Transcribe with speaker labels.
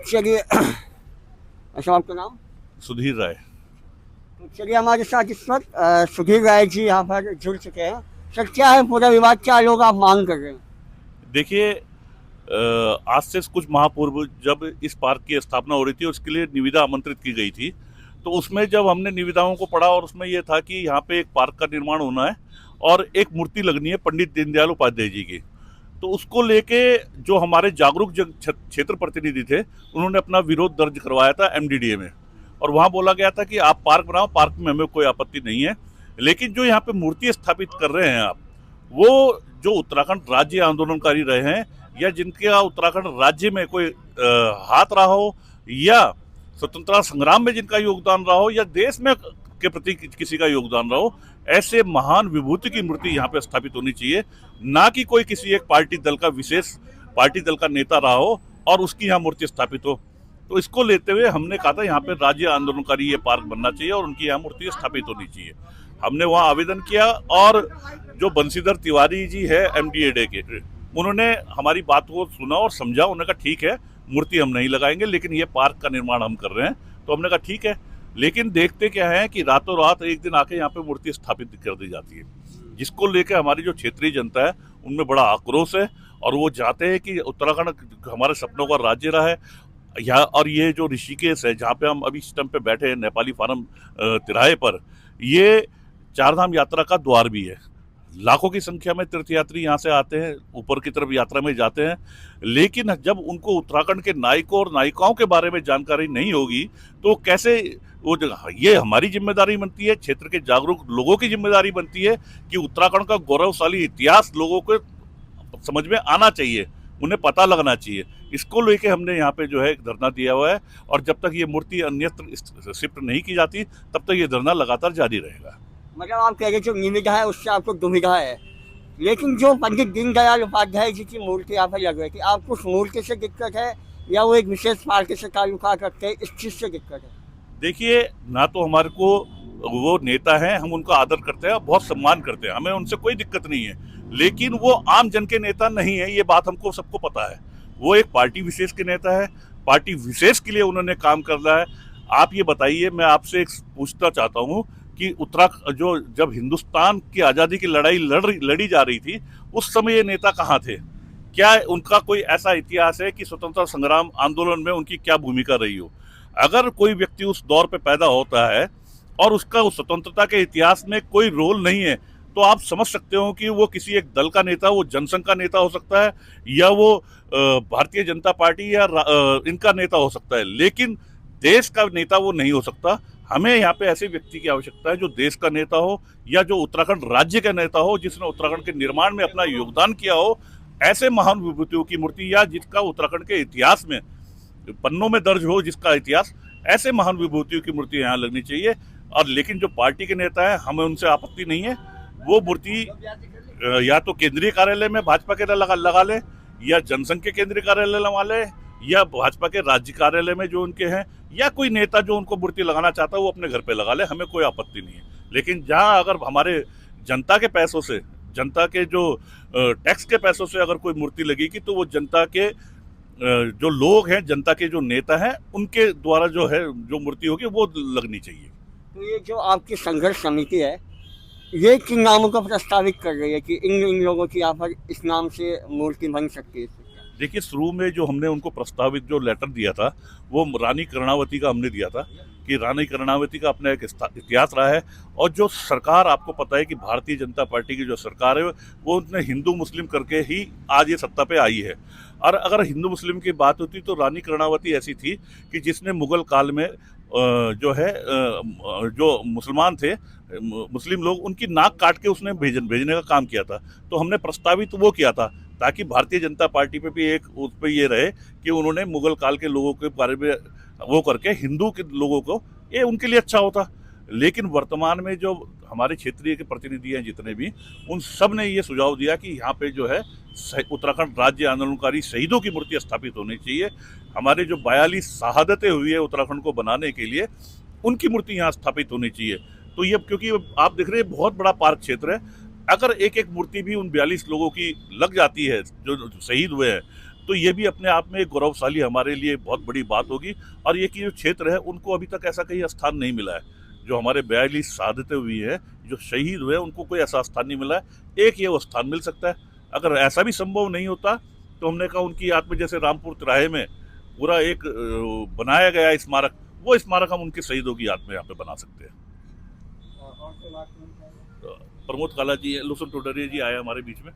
Speaker 1: चलिए। अच्छा, आपका नाम?
Speaker 2: सुधीर राय।
Speaker 1: तो चलिए, हमारे साथ इस वक्त सुधीर राय जी यहाँ पर जुड़ चुके हैं। सर, क्या है पूरा विवाद, क्या लोग आप मांग कर रहे हैं?
Speaker 2: देखिए, आज से कुछ माह पूर्व जब इस पार्क की स्थापना हो रही थी, उसके लिए निविदा आमंत्रित की गई थी। तो उसमें जब हमने निविदाओं को पढ़ा और उसमें यह था कि यहाँ पे एक पार्क का निर्माण होना है और एक मूर्ति लगनी है पंडित दीनदयाल उपाध्याय जी की। तो उसको लेके जो हमारे जागरूक क्षेत्र प्रतिनिधि थे, उन्होंने अपना विरोध दर्ज करवाया था एमडीडीए में। और वहां बोला गया था कि आप पार्क बनाओ, पार्क में हमें कोई आपत्ति नहीं है, लेकिन जो यहाँ पे मूर्ति स्थापित कर रहे हैं आप, वो जो उत्तराखंड राज्य आंदोलनकारी रहे हैं या जिनका उत्तराखंड राज्य में कोई हाथ रहा हो, या स्वतंत्रता संग्राम में जिनका योगदान रहा हो, या देश में के प्रति किसी का योगदान रहा हो, ऐसे महान विभूति की मूर्ति यहाँ पे स्थापित होनी चाहिए। ना कि कोई किसी एक पार्टी दल का नेता रहा हो और उसकी यहाँ मूर्ति स्थापित हो। तो इसको लेते हुए हमने कहा था यहाँ पे राज्य आंदोलनकारी ये पार्क बनना चाहिए और उनकी यहाँ मूर्ति स्थापित होनी चाहिए। हमने वहाँ आवेदन किया और जो बंशीधर तिवारी जी है एमडीएडे के, उन्होंने हमारी बात को सुना और समझा। उन्होंने कहा ठीक है, मूर्ति हम नहीं लगाएंगे, लेकिन ये पार्क का निर्माण हम कर रहे हैं। तो हमने कहा ठीक है, लेकिन देखते क्या है कि रातों रात एक दिन आके यहाँ पे मूर्ति स्थापित कर दी जाती है, जिसको लेकर हमारी जो क्षेत्रीय जनता है उनमें बड़ा आक्रोश है। और वो चाहते हैं कि उत्तराखंड हमारे सपनों का राज्य रहा है। यहाँ और ये जो ऋषिकेश है, जहाँ पे हम अभी इस टाइम पे बैठे हैं नेपाली फार्म तिराहे पर, ये चारधाम यात्रा का द्वार भी है। लाखों की संख्या में तीर्थयात्री यहाँ से आते हैं, ऊपर की तरफ यात्रा में जाते हैं। लेकिन जब उनको उत्तराखंड के नायकों और नायिकाओं के बारे में जानकारी नहीं होगी, तो कैसे वो ये हमारी जिम्मेदारी बनती है, क्षेत्र के जागरूक लोगों की जिम्मेदारी बनती है कि उत्तराखंड का गौरवशाली इतिहास लोगों को समझ में आना चाहिए, उन्हें पता लगना चाहिए। इसको लेके हमने यहाँ पे जो है एक धरना दिया हुआ है, और जब तक ये मूर्ति अन्यत्र शिफ्ट नहीं की जाती, तब तक ये धरना लगातार जारी रहेगा।
Speaker 1: मतलब आप कह रहे जो निविदा है उससे आपको दुविधा है, लेकिन जो पंडित दीनदयाल उपाध्याय जी की मूर्ति यहाँ पर लग रही थी, आपको उस मूर्ति से दिक्कत है या वो एक विशेष पार्टी से ताल्लुकात रखते हैं, इस चीज़ से दिक्कत है?
Speaker 2: देखिए, ना तो हमारे को वो नेता हैं, हम उनका आदर करते हैं, बहुत सम्मान करते हैं, हमें उनसे कोई दिक्कत नहीं है। लेकिन वो आम जन के नेता नहीं है, ये बात हमको सबको पता है। वो एक पार्टी विशेष के नेता है, पार्टी विशेष के लिए उन्होंने काम करना है। आप ये बताइए, मैं आपसे एक पूछना चाहता हूँ कि उत्तराखंड जो जब हिंदुस्तान की आज़ादी की लड़ाई लड़ी जा रही थी, उस समय ये नेता कहाँ थे? क्या उनका कोई ऐसा इतिहास है कि स्वतंत्रता संग्राम आंदोलन में उनकी क्या भूमिका रही हो? अगर कोई व्यक्ति उस दौर पे पैदा होता है और उसका उस स्वतंत्रता के इतिहास में कोई रोल नहीं है, तो आप समझ सकते हो कि वो किसी एक दल का नेता, वो जनसंघ का नेता हो सकता है, या वो भारतीय जनता पार्टी या इनका नेता हो सकता है, लेकिन देश का नेता वो नहीं हो सकता। हमें यहाँ पे ऐसे व्यक्ति की आवश्यकता है जो देश का नेता हो, या जो उत्तराखंड राज्य का नेता हो, जिसने उत्तराखंड के निर्माण में अपना योगदान किया हो। ऐसे महान विभूतियों की मूर्ति, या जिसका उत्तराखंड के इतिहास में पन्नों में दर्ज हो जिसका इतिहास, ऐसे महान विभूतियों की मूर्ति यहाँ लगनी चाहिए। और लेकिन जो पार्टी के नेता है, हमें उनसे आपत्ति नहीं है। वो मूर्ति या तो केंद्रीय कार्यालय में भाजपा के लगा ले, या जनसंघ के केंद्रीय कार्यालय लगा ले, या भाजपा के राज्य कार्यालय में जो उनके हैं, या कोई नेता जो उनको मूर्ति लगाना चाहता है वो अपने घर पे लगा ले, हमें कोई आपत्ति नहीं है। लेकिन जहाँ अगर हमारे जनता के पैसों से, जनता के जो टैक्स के पैसों से अगर कोई मूर्ति लगेगी, तो वो जनता के जो लोग हैं, जनता के जो नेता हैं, उनके द्वारा जो है जो मूर्ति होगी वो लगनी चाहिए।
Speaker 1: तो ये जो आपकी संघर्ष समिति है, ये किन नामों को प्रस्तावित कर रही है कि इन इन लोगों की यहाँ पर इस नाम से मूर्ति बन सकती है?
Speaker 2: देखिए, शुरू में जो हमने उनको प्रस्तावित जो लेटर दिया था, वो रानी कर्णावती का हमने दिया था कि रानी कर्णावती का अपना एक इतिहास रहा है। और जो सरकार, आपको पता है कि भारतीय जनता पार्टी की जो सरकार है, वो उसने हिंदू मुस्लिम करके ही आज ये सत्ता पे आई है। और अगर हिंदू मुस्लिम की बात होती तो रानी कर्णावती ऐसी थी कि जिसने मुगल काल में जो है जो मुसलमान थे, मुस्लिम लोग, उनकी नाक काट के उसने भेजने का काम किया था। तो हमने प्रस्तावित वो किया था ताकि भारतीय जनता पार्टी पे भी एक उस पर ये रहे कि उन्होंने मुगल काल के लोगों के बारे में वो करके हिंदू के लोगों को, ये उनके लिए अच्छा होता। लेकिन वर्तमान में जो हमारे क्षेत्रीय के प्रतिनिधि हैं जितने भी, उन सब ने ये सुझाव दिया कि यहाँ पे जो है उत्तराखंड राज्य आंदोलनकारी शहीदों की मूर्ति स्थापित होनी चाहिए। हमारे जो 42 शहादतें हुई है उत्तराखंड को बनाने के लिए, उनकी मूर्ति यहाँ स्थापित होनी चाहिए। तो ये, क्योंकि आप देख रहे हैं बहुत बड़ा पार्क क्षेत्र है, अगर एक एक मूर्ति भी उन 42 लोगों की लग जाती है जो शहीद हुए हैं, तो ये भी अपने आप में एक गौरवशाली हमारे लिए बहुत बड़ी बात होगी। और ये कि जो क्षेत्र है उनको अभी तक ऐसा कहीं स्थान नहीं मिला है। जो हमारे 42 शहादतें हुई है, जो शहीद हुए, उनको कोई ऐसा स्थान नहीं मिला है। एक ये वो स्थान मिल सकता है। अगर ऐसा भी संभव नहीं होता तो हमने कहा उनकी याद में जैसे रामपुर तिराहे में पूरा एक बनाया गया स्मारक, वो स्मारक हम उनके शहीदों की याद में यहाँ पे बना सकते हैं। तो प्रमोद काला जी, लुसन टोडरिया जी आए हमारे बीच में।